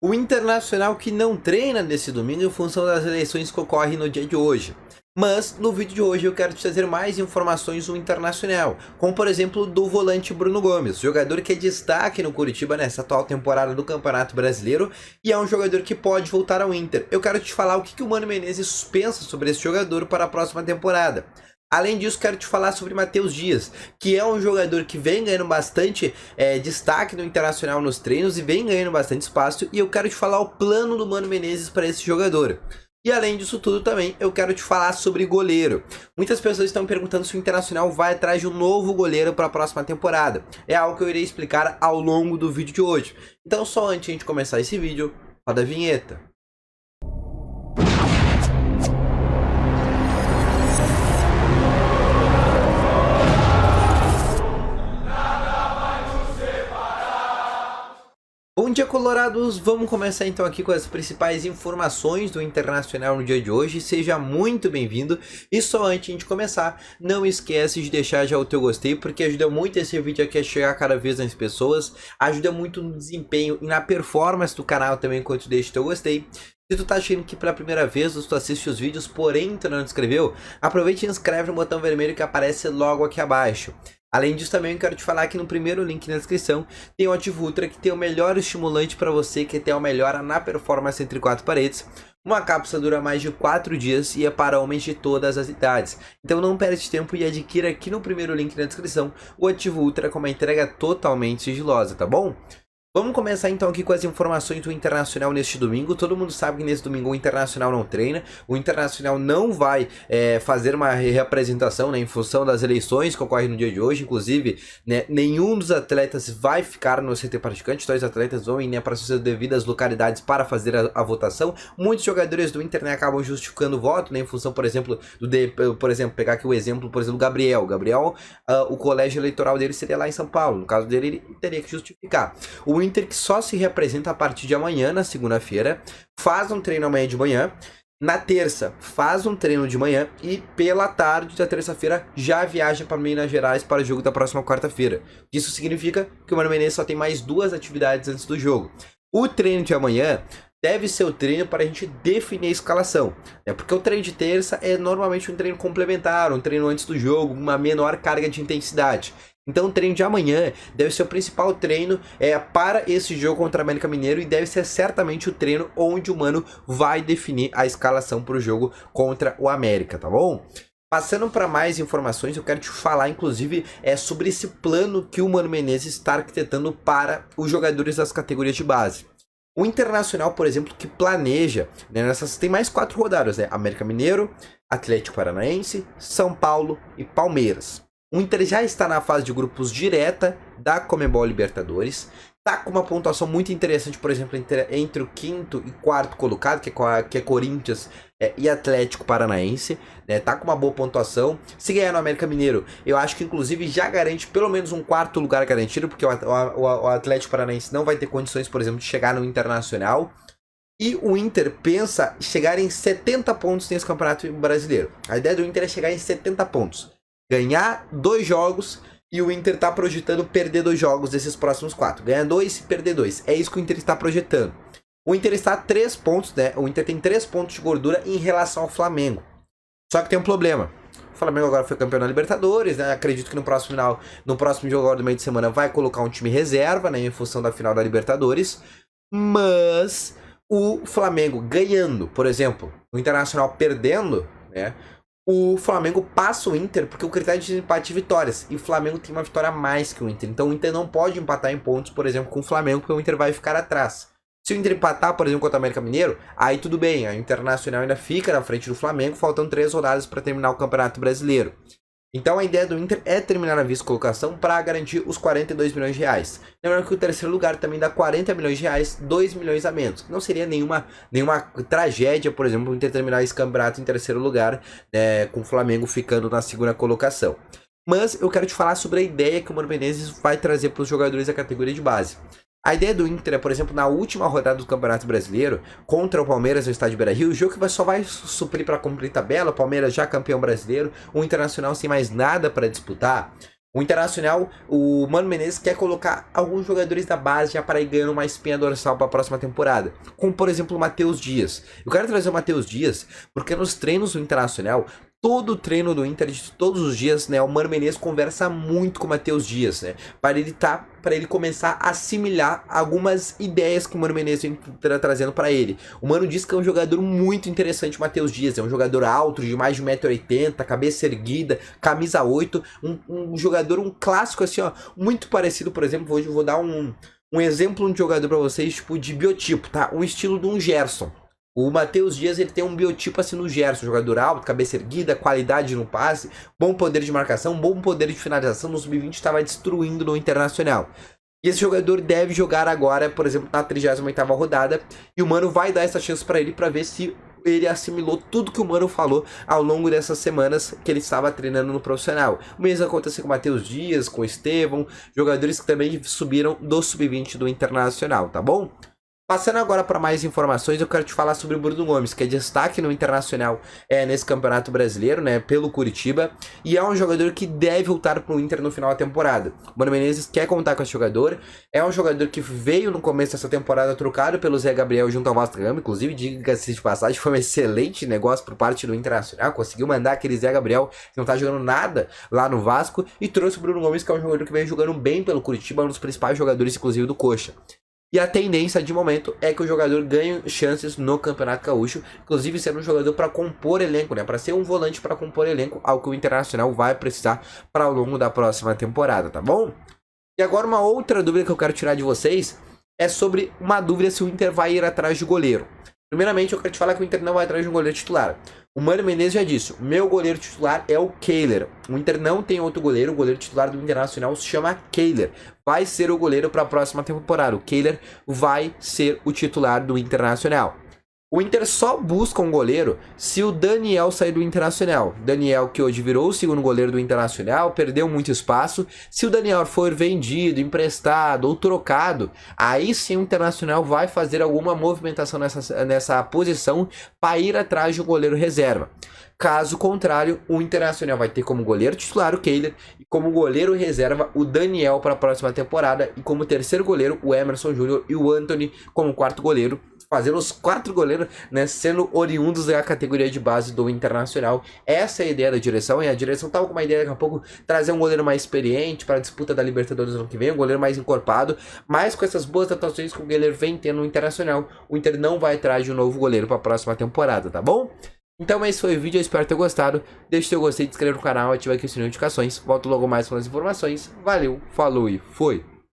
O Internacional que não treina nesse domingo em função das eleições que ocorrem no dia de hoje. Mas no vídeo de hoje eu quero te trazer mais informações do Internacional, como por exemplo do volante Bruno Gomes, jogador que é destaque no Curitiba nessa atual temporada do Campeonato Brasileiro e é um jogador que pode voltar ao Inter. Eu quero te falar o que o Mano Menezes pensa sobre esse jogador para a próxima temporada. Além disso, quero te falar sobre Matheus Dias, que é um jogador que vem ganhando bastante destaque no Internacional nos treinos e vem ganhando bastante espaço, e eu quero te falar o plano do Mano Menezes para esse jogador. E além disso tudo também, eu quero te falar sobre goleiro. Muitas pessoas estão perguntando se o Internacional vai atrás de um novo goleiro para a próxima temporada. É algo que eu irei explicar ao longo do vídeo de hoje. Então só antes de a gente começar esse vídeo, roda a vinheta. Bom dia, colorados! Vamos começar então aqui com as principais informações do Internacional no dia de hoje. Seja muito bem-vindo. E só antes de a gente começar, não esquece de deixar já o teu gostei, porque ajuda muito esse vídeo aqui a chegar cada vez mais pessoas, ajuda muito no desempenho e na performance do canal também quando tu deixa o teu gostei. Se tu tá achando que pela primeira vez tu assiste os vídeos, porém tu não te inscreveu, aproveite e inscreve no botão vermelho que aparece logo aqui abaixo. Além disso, também eu quero te falar que no primeiro link na descrição tem o Ativo Ultra, que tem o melhor estimulante para você que tem a melhora na performance entre quatro paredes. Uma cápsula dura mais de 4 dias e é para homens de todas as idades. Então não perde tempo e adquira aqui no primeiro link na descrição o Ativo Ultra com uma entrega totalmente sigilosa, tá bom? Vamos começar então aqui com as informações do Internacional neste domingo. Todo mundo sabe que nesse domingo o Internacional não treina. O Internacional não vai fazer uma reapresentação, né, em função das eleições que ocorrem no dia de hoje. Inclusive, né, nenhum dos atletas vai ficar no CT praticante. Dois atletas vão ir, né, para suas devidas localidades para fazer a votação. Muitos jogadores do Inter, né, acabam justificando o voto, né, em função, por exemplo, por exemplo, pegar aqui o exemplo, por exemplo, do Gabriel. O colégio eleitoral dele seria lá em São Paulo. No caso dele, ele teria que justificar. O Inter, que só se representa a partir de amanhã, na segunda-feira, faz um treino amanhã de manhã. Na terça, faz um treino de manhã e pela tarde da terça-feira já viaja para Minas Gerais para o jogo da próxima quarta-feira. Isso significa que o Mano Menezes só tem mais 2 atividades antes do jogo. O treino de amanhã deve ser o treino para a gente definir a escalação, né? Porque o treino de terça é normalmente um treino complementar, um treino antes do jogo, uma menor carga de intensidade. Então o treino de amanhã deve ser o principal treino para esse jogo contra o América Mineiro e deve ser certamente o treino onde o Mano vai definir a escalação para o jogo contra o América, tá bom? Passando para mais informações, eu quero te falar inclusive sobre esse plano que o Mano Menezes está arquitetando para os jogadores das categorias de base. O Internacional, por exemplo, que planeja, né, tem mais 4 rodadas, né? América Mineiro, Atlético Paranaense, São Paulo e Palmeiras. O Inter já está na fase de grupos direta da Conmebol Libertadores. Está com uma pontuação muito interessante, por exemplo, entre o 5º e 4º colocado, que é Corinthians e Atlético Paranaense. Está com uma boa pontuação. Se ganhar no América Mineiro, eu acho que inclusive já garante pelo menos um 4º lugar garantido, porque o Atlético Paranaense não vai ter condições, por exemplo, de chegar no Internacional. E o Inter pensa chegar em 70 pontos nesse Campeonato Brasileiro. A ideia do Inter é chegar em 70 pontos. Ganhar 2 jogos e o Inter está projetando perder 2 jogos desses próximos 4. Ganhar 2 e perder 2. É isso que o Inter está projetando. O Inter está a 3 pontos, né? O Inter tem 3 pontos de gordura em relação ao Flamengo. Só que tem um problema. O Flamengo agora foi campeão da Libertadores, né? Acredito que no próximo jogo agora do meio de semana vai colocar um time reserva, né? Em função da final da Libertadores. Mas o Flamengo ganhando, por exemplo, o Internacional perdendo, né? O Flamengo passa o Inter porque o critério de empate é vitórias. E o Flamengo tem uma vitória a mais que o Inter. Então o Inter não pode empatar em pontos, por exemplo, com o Flamengo, porque o Inter vai ficar atrás. Se o Inter empatar, por exemplo, contra o América Mineiro, aí tudo bem. A Internacional ainda fica na frente do Flamengo, faltando 3 rodadas para terminar o Campeonato Brasileiro. Então a ideia do Inter é terminar na vice-colocação para garantir os 42 milhões de reais. Lembrando que o terceiro lugar também dá 40 milhões de reais, 2 milhões a menos. Não seria nenhuma tragédia, por exemplo, o Inter terminar esse campeonato em terceiro lugar, com o Flamengo ficando na segunda colocação. Mas eu quero te falar sobre a ideia que o Mano Menezes vai trazer para os jogadores da categoria de base. A ideia do Inter é, por exemplo, na última rodada do Campeonato Brasileiro, contra o Palmeiras no estádio Beira-Rio, o jogo que só vai suprir para cumprir tabela, o Palmeiras já campeão brasileiro, o Internacional sem mais nada para disputar. O Internacional, o Mano Menezes quer colocar alguns jogadores da base já para ir ganhando uma espinha dorsal para a próxima temporada. Como, por exemplo, o Matheus Dias. Eu quero trazer o Matheus Dias porque nos treinos do Internacional, todo o treino do Inter de todos os dias, né, o Mano Menezes conversa muito com o Matheus Dias, né, para ele começar a assimilar algumas ideias que o Mano Menezes vem trazendo para ele. O Mano diz que é um jogador muito interessante, o Matheus Dias, é um jogador alto, de mais de 1,80 m, cabeça erguida, camisa 8, um jogador, um clássico assim, ó, muito parecido, por exemplo, hoje eu vou dar um exemplo de jogador para vocês, tipo de biotipo, tá? Um estilo de um Gerson. O Matheus Dias, ele tem um biotipo assim no Gerson, jogador alto, cabeça erguida, qualidade no passe, bom poder de marcação, bom poder de finalização. No sub-20 estava destruindo no Internacional. E esse jogador deve jogar agora, por exemplo, na 38ª rodada, e o Mano vai dar essa chance para ele para ver se ele assimilou tudo que o Mano falou ao longo dessas semanas que ele estava treinando no profissional. O mesmo aconteceu com o Matheus Dias, com o Estevão, jogadores que também subiram do sub-20 do Internacional, tá bom? Passando agora para mais informações, eu quero te falar sobre o Bruno Gomes, que é destaque no Internacional nesse Campeonato Brasileiro, né, pelo Curitiba, e é um jogador que deve voltar para o Inter no final da temporada. O Mano Menezes quer contar com esse jogador, é um jogador que veio no começo dessa temporada trocado pelo Zé Gabriel junto ao Vasco da Gama, inclusive, diga-se de passagem, foi um excelente negócio por parte do Internacional, conseguiu mandar aquele Zé Gabriel que não tá jogando nada lá no Vasco, e trouxe o Bruno Gomes, que é um jogador que vem jogando bem pelo Curitiba, um dos principais jogadores, inclusive, do Coxa. E a tendência de momento é que o jogador ganhe chances no Campeonato Gaúcho, inclusive sendo um jogador para compor elenco, né? Para ser um volante para compor elenco, algo que o Internacional vai precisar para ao longo da próxima temporada, tá bom? E agora uma outra dúvida que eu quero tirar de vocês é sobre uma dúvida se o Inter vai ir atrás de goleiro. Primeiramente, eu quero te falar que o Inter não vai atrás de um goleiro titular. O Mano Menezes já disse, o meu goleiro titular é o Kehler. O Inter não tem outro goleiro, o goleiro titular do Internacional se chama Kehler. Vai ser o goleiro para a próxima temporada. O Kehler vai ser o titular do Internacional. O Inter só busca um goleiro se o Daniel sair do Internacional. Daniel, que hoje virou o segundo goleiro do Internacional, perdeu muito espaço. Se o Daniel for vendido, emprestado ou trocado, aí sim o Internacional vai fazer alguma movimentação nessa posição para ir atrás de um goleiro reserva. Caso contrário, o Internacional vai ter como goleiro titular o Kehler e como goleiro reserva o Daniel para a próxima temporada e como terceiro goleiro o Emerson Júnior e o Antony como quarto goleiro, fazendo os 4 goleiros, né, sendo oriundos da categoria de base do Internacional. Essa é a ideia da direção, e a direção estava com uma ideia daqui a pouco trazer um goleiro mais experiente para a disputa da Libertadores no ano que vem, um goleiro mais encorpado, mas com essas boas atuações que o goleiro vem tendo no Internacional, o Inter não vai atrás de um novo goleiro para a próxima temporada, tá bom? Então esse foi o vídeo, eu espero ter gostado. Deixe seu gostei, se inscreva no canal, ative aqui o sininho de notificações. Volto logo mais com as informações. Valeu, falou e fui!